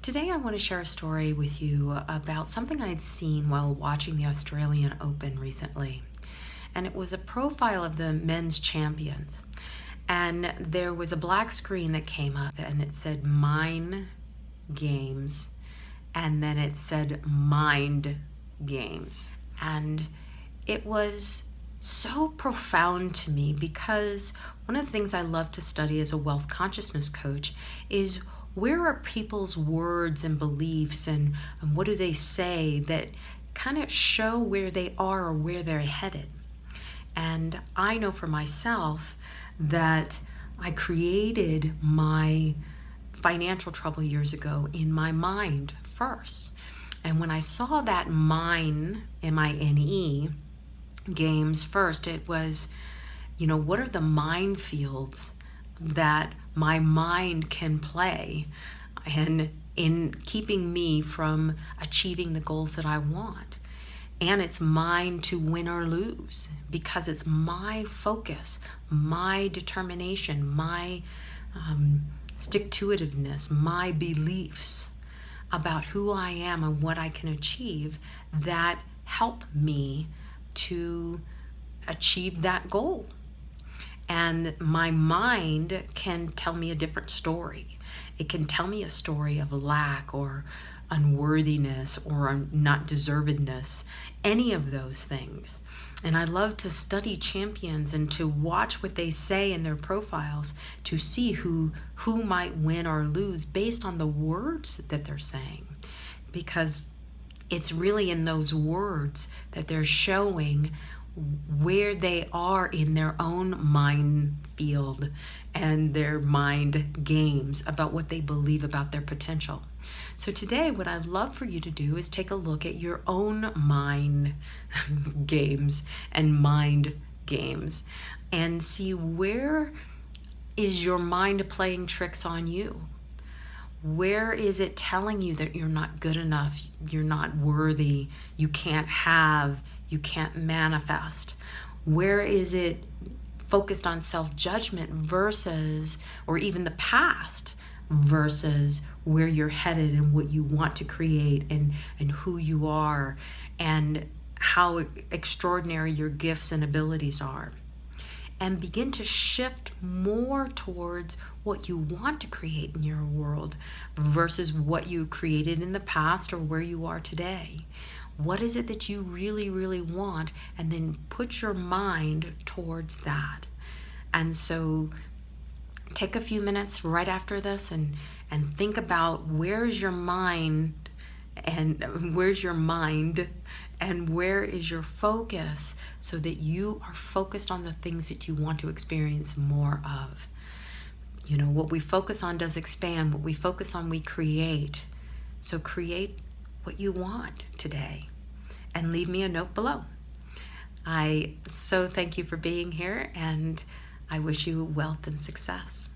Today I want to share a story with you about something I'd seen while watching the Australian Open recently. And it was a profile of the men's champions. And there was a black screen that came up and it said Mind Games, and then it said Mind Games. And it was so profound to me because one of the things I love to study as a wealth consciousness coach is where are people's words and beliefs and what do they say that kind of show where they are or where they're headed. And I know for myself that I created my financial trouble years ago in my mind first. And when I saw that mine, M-I-N-E, games first, it was, what are the minefields that my mind can play and in keeping me from achieving the goals that I want. And it's mine to win or lose because it's my focus, my determination, my stick-to-itiveness, my beliefs about who I am and what I can achieve that help me to achieve that goal. And my mind can tell me a different story. It can tell me a story of lack or unworthiness or not deservedness, any of those things. And I love to study champions and to watch what they say in their profiles to see who might win or lose based on the words that they're saying. Because it's really in those words that they're showing where they are in their own mind field and their mind games about what they believe about their potential. So today, what I'd love for you to do is take a look at your own mind games and mind games and see where is your mind playing tricks on you. Where is it telling you that you're not good enough, you're not worthy, you can't have, you can't manifest? Where is it focused on self-judgment versus, or even the past, versus where you're headed and what you want to create and who you are and how extraordinary your gifts and abilities are? And begin to shift more towards what you want to create in your world versus what you created in the past or where you are today. What is it that you really, really want? And then put your mind towards that. And so take a few minutes right after this and think about where's your mind and where's your mind and where is your focus so that you are focused on the things that you want to experience more of. What we focus on does expand. What we focus on, we create. So create what you want today and leave me a note below. I so thank you for being here, and I wish you wealth and success.